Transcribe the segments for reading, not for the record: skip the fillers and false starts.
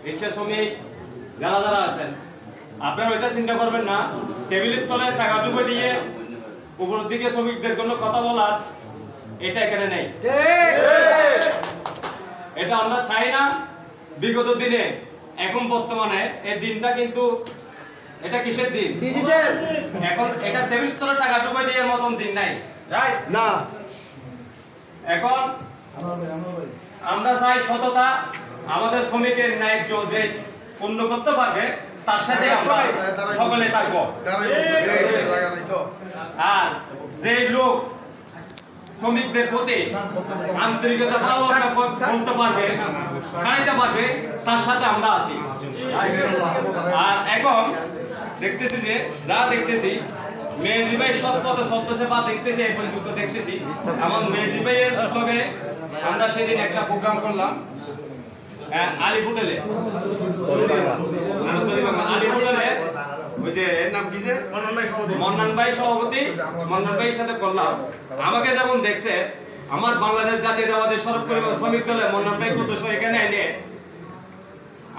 রিক্সা শ্রমিক যারা যারা আছেন, আপনারা ওইটা চিন্তা করবেন না টেবিলের তলে টাকা ঢুকে দিয়ে উপরের দিকে শ্রমিকদের কোনো কথা বলার এটা এখানে নেই। এটা আমরা চাই না। বিগত দিনে এখন বর্তমানে এই দিনটা কিন্তু এটা কিসের দিন? ডিজিটাল। এখন এটা টেবিল তলে টাকা ঢুকে দিয়ে মতন দিন নাই, রাইট না? এখন আমরা চাই সততা, আমাদের শ্রমিকের ন্যায্য যে পূর্ণ করতে পারবে তার সাথে আমরা সকলে থাকবো। আর যে লোক শ্রমিকদের প্রতি আন্তরিকতা ভালোবাসা বলতে পারবে, খাইতে পারবে, তার সাথে আমরা আছি। আর এখন দেখতেছি যে যা দেখতেছি মেহেদি ভাই সৎ পথে চলতেছে বা দেখতেছি এই পর্যন্ত দেখতেছি। আমার মেহেদি ভাইয়ের লগে আমরা সেদিন একটা প্রোগ্রাম করলাম আলী হোটেলে, আলী হোটেলে ওই যে এর নাম কি যে মন্নান ভাই সভাপতি, মন্নান ভাইয়ের সাথে করলাম। আমাকে যেমন দেখছে আমার বাংলাদেশ জাতীয়তাবাদী সড়ক পরিবহন শ্রমিক দলে মন্নান ভাই কত এখানে এনে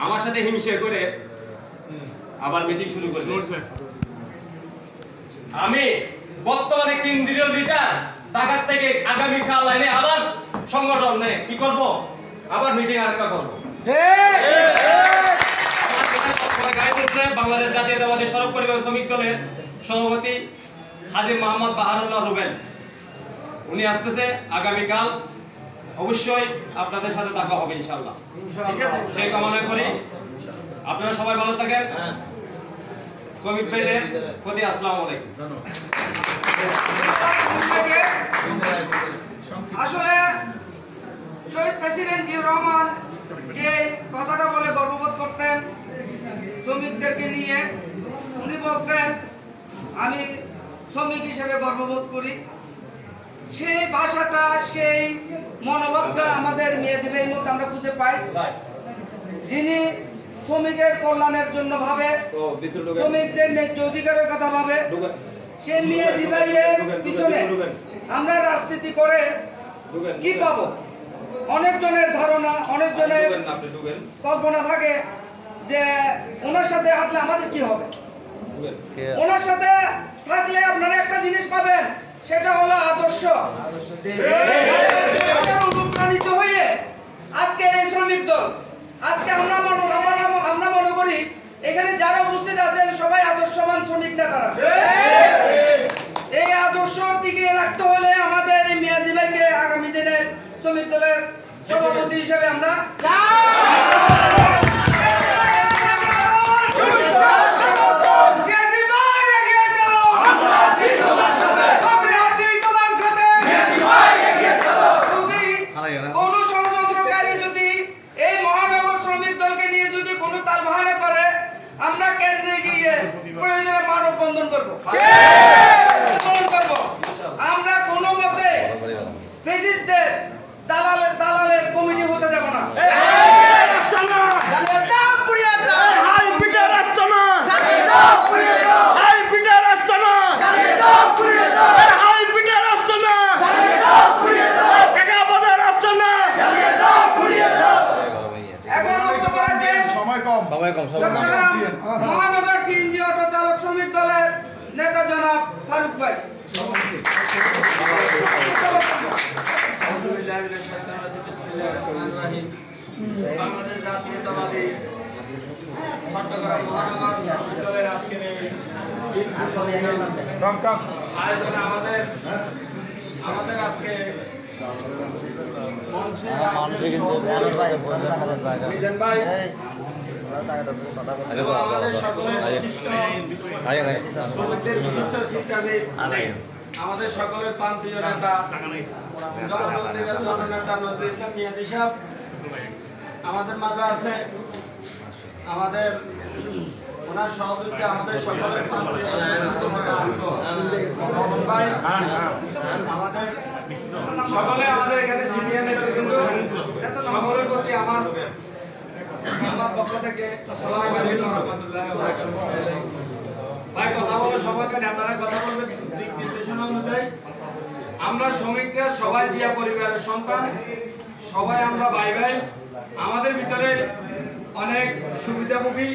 আমার সাথে হিংসে করে আবার মিটিং শুরু করে। আমি বর্তমানে কেন্দ্রীয় লিডার ঢাকা থেকে আগামীকাল লাইনে আবার সংগঠন নেই কি করব, আবার মিটিং আরেকটা করবো। বাংলাদেশ জাতীয়তাবাদী সড়ক পরিবহন শ্রমিক দলের সভাপতি হাজী মোহাম্মদ বাহারুল্লাহ রুবেল উনি আসতেছে আগামীকাল, অবশ্যই আপনাদের সাথে দেখা হবে ইনশাআল্লাহ। ঠিক আছে, সেই কামনা করি। আপনারা সবাই ভালো থাকেন। শ্রমিক ভাইদের প্রতি আসসালামু আলাইকুম। আসলে শহীদ প্রেসিডেন্ট জিয়াউর রহমান যে কথাটা বলে গর্ববোধ করতেন শ্রমিকদেরকে নিয়ে, উনি বলতেন আমি শ্রমিক হিসেবে গর্ববোধ করি। সেই ভাষাটা, সেই মনোভাবটা আমাদের মেহেদি ভাইয়ের মধ্যে আমরা খুঁজে পাই, যিনি শ্রমিকের কল্যাণের জন্য ভাবে, শ্রমিকদের ন্যায্য অধিকারের কথা ভাবে। সেই মেহেদি ভাইয়ের পিছনে আমরা রাজনীতি করে কি পাবো? অনেকজনের ধারণা, অনেকজনের কল্পনা থাকে যে ওনার সাথে হাঁটলে আমাদের কি হবে। ওনার সাথে থাকলে আপনারা একটা জিনিস পাবেন, সেটা হলো আদর্শ। অনুপ্রাণিত হয়ে আজকে এই শ্রমিক দল, আজকে আমরা মনে করি এখানে যারা উপস্থিত আছেন সবাই আদর্শবান শ্রমিক নেতারা। এই আদর্শ টিকিয়ে রাখতে হলে আমাদের এই মেহেদি ভাইকে আগামী দিনের শ্রমিক দলের সভাপতি হিসেবে আমরা কোন ষড়যন্ত্রকারী যদি এই মহানগর শ্রমিক দলকে নিয়ে যদি কোনো তালবাহানা করে, আমরা কেন্দ্রে গিয়ে প্রয়োজনে মানববন্ধন করবো। আমরা কোনো মতে ফ্যাসিস্টদের দালালের কমিটি হতে দেব না। মহানগর সিএনজি অটো চালক শ্রমিক দলের নেতা জনাব ফারুক ভাই। বাংলাদেশ জাতীয়তাবাদী চট্টগ্রাম মহানগর শ্রমিক দলের আজকের আয়োজনে আমাদের আজকে মঞ্চে আমাদের সকলের বিশিষ্ট শিক্ষাবিদ, আমাদের সকলের প্রান্তীয় নেতা জননেতা নজরুল ইসলাম নিয়াজি সাহেব আমাদের মাঝে আছে। আমাদের ওনার সহযোগিতা আমাদের সকলের প্রান্তীয় ভাই, আমাদের সকলে আমাদের এখানে সিনিয়র নেতৃবৃন্দ, সকলের প্রতি আমার পক্ষ থেকে আসসালামু আলাইকুম ওয়া রাহমাতুল্লাহি ওয়া বারাকাতুহু। ভাই কথা বলে সবাইকে নেতারা কথা বলবে দিক নির্দেশনা অনুযায়ী। আমরা শ্রমিকরা সবাই জিয়া পরিবারের সন্তান, সবাই আমরা ভাই ভাই। আমাদের ভিতরে অনেক সুবিধাভোগী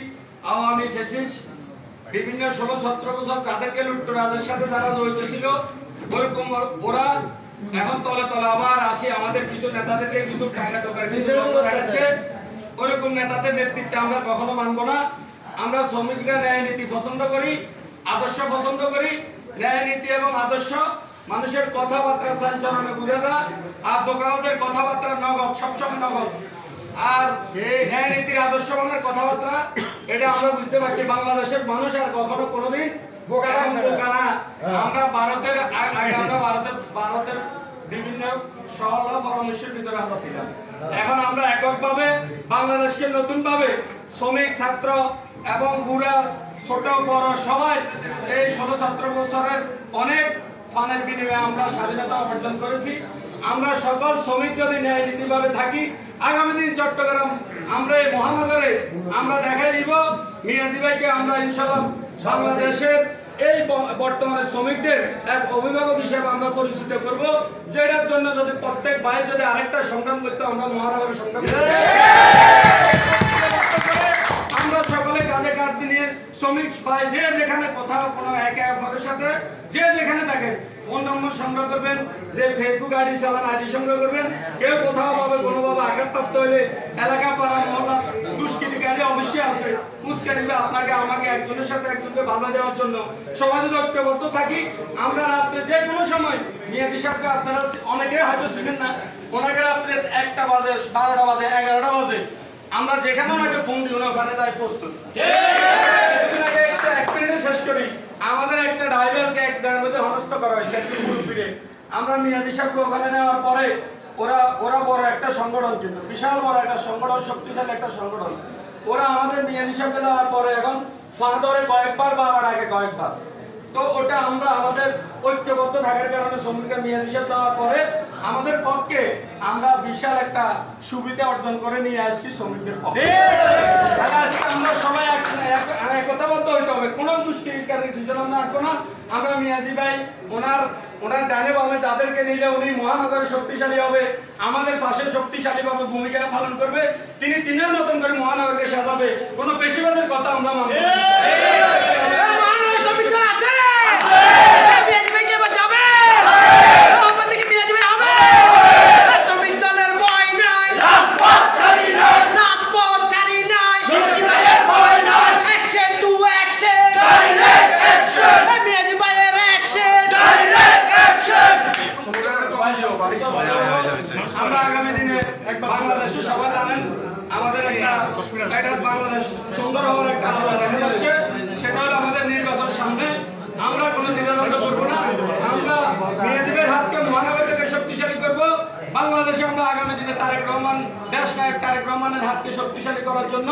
আওয়ামী ফ্যাসিস্ট বিভিন্ন 16-17 বছর তাদেরকে লুটতরাজের সাথে যারা জড়িত ছিল ওরকম ওরা এখন তলে তলে আবার আসে আমাদের কিছু নেতাদেরকে কিছু টাকা টোকার দেখাচ্ছে। ওরকম নেতাদের নেতৃত্বে আমরা কখনো মানব না। আমরা শ্রমিকরা ন্যায় নীতি পছন্দ করি, আদর্শ পছন্দ করি। ন্যায় নীতি এবং আদর্শ মানুষের কথাবার্তা চালচরণে বুঝে দেয়, আর দোকানদের কথাবার্তা নগদ, সবসময় নগদ। আর ন্যায় নীতির আদর্শ মানের কথাবার্তা এটা আমরা বুঝতে পারছি বাংলাদেশের মানুষ আর কখনো কোনোদিন বোকা না। আমরা ভারতের বিভিন্ন সরল পরামর্শের ভিতরে আমরা ছিলাম। এখন আমরা এককভাবে বাংলাদেশকে নতুন ভাবে শ্রমিক, ছাত্র এবং বুড়া, ছোট বড় সবাই এই 16-17 বছরের অনেক ফানের বিনিময়ে আমরা স্বাধীনতা অর্জন করেছি। আমরা সকল শ্রমিক যদি ন্যায় নীতিভাবে থাকি, আগামী দিন চট্টগ্রাম আমরা এই মহানগরে আমরা দেখাই দিব মিয়াজি ভাইকে আমরা ইনশাআল্লাহ বাংলাদেশের এই বর্তমানে শ্রমিকদের এক অভিভাবক হিসেবে আমরা পরিচিত করব। যেটার জন্য যদি প্রত্যেক ভাই যদি আরেকটা সংগ্রাম করতে, আমরা মহানগরের সংগ্রাম আমরা সকলে কাঁধে কাঁধ নিয়ে শ্রমিক ভাই যে যেখানে কোথাও কোনো একে অপরের সাথে যে যেখানে থাকেন ফোন নম্বর সংগ্রহ করবেন, যে ফেসবুক আইডি চালান আইডি সংগ্রহ করবেন। কেউ কোথাও ভাবে কোনোভাবে আঘাতপ্রাপ্ত হলে এলাকা পাড়া মহল্লা দুষ্কৃতিকারী অবশ্যই আছে, উস্কে দিবে আপনাকে আমাকে, একজনের সাথে একজনকে বাধা দেওয়ার জন্য। সবাই যদি ঐক্যবদ্ধ থাকি, আমরা রাত্রে যে কোনো সময় মিয়াজি সাহেবকে আপনারা অনেকে হয়তো শুনেন না, ওনাকে রাত্রে 1টা বাজে, 12টা বাজে, 11টা বাজে আমরা যেখানে ওনাকে ফোন দিই ওখানে যাই প্রস্তুত। এক মিনিটে শেষ করি। আমাদের একটা ড্রাইভারকে এক জায়গার মধ্যে হনস্থ করা হয়েছে মুরব্বীরে। আমরা মিয়াজি সাহেবকে ওখানে নেওয়ার পরে ওরা বড় একটা সংগঠন, কিন্তু বিশাল বড় একটা সংগঠন, শক্তিশালী একটা সংগঠন। ওরা আমাদের মিয়াজি সাহেবকে দেওয়ার পরে এখন ফাঁদরে কয়েকবার বা আবার আগে কয়েকবার, তো ওটা আমরা আমাদের ঐক্যবদ্ধ থাকার কারণে শ্রমিকরা মিয়াজি সাহেব দেওয়ার পরে আমাদের পক্ষে আমরা বিশাল একটা সুবিধা অর্জন করে নিয়ে আসছি শ্রমিকদের পক্ষে। আমরা সবাই একতাবদ্ধ হইতে হবে, কোনো দুষ্কৃতিকারীর পিছনে আমরা আঁকবো না। আমরা মিয়াজি ভাই ওনার ডানে বামে যাদেরকে নিলে উনি মহানগরে শক্তিশালী হবে, আমাদের পাশে শক্তিশালীভাবে ভূমিকা পালন করবে। তিনিও নতুন করে মহানগরকে সাজাবে। কোনো পেশিবাদের কথা আমরা মানব না। আমরা আগামী দিনে বাংলাদেশে সবাই জানেন আমাদের একটা বাংলাদেশ সুন্দর হওয়ার একটা দেখা যাচ্ছে, সেটা হলো আমাদের নির্বাচন সামনে। আমরা কোনো দ্বিধাদ্বন্দ্ব করবো না। আমরা মিয়াজিবের হাতকে মহানগর থেকে শক্তিশালী করব। বাংলাদেশে আমরা আগামী দিনে দেশ নায়ক তারেক রহমানের হাতকে শক্তিশালী করার জন্য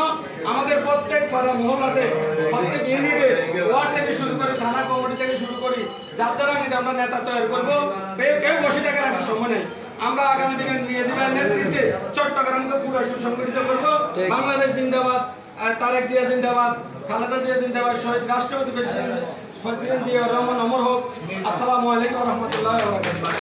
আমাদের প্রত্যেক পাড়া মহল্লাতে, প্রত্যেক ইউনিটে, ওয়ার্ড থেকে শুরু করে থানা কমিটি থেকে শুরু করি যাত্রা নিতে আমরা নেতা তৈরি করবো। কেউ বসে টাকা রাখার সময় নেই। আমরা আগামী দিনে মিয়াজিবের নেতৃত্বে চট্টগ্রামকে পুরো সুসংগঠিত করব। বাংলাদেশ জিন্দাবাদ, আর তারেক জিয়া জিন্দাবাদ, খালেদা জিয়া জিন্দাবাদ, শহীদ রাষ্ট্রপতি প্রেসিডেন্ট জিয়া রহমান অমর হোক। আসসালামু আলাইকুম ওয়া রাহমাতুল্লাহি ওয়া বারাকাতুহু।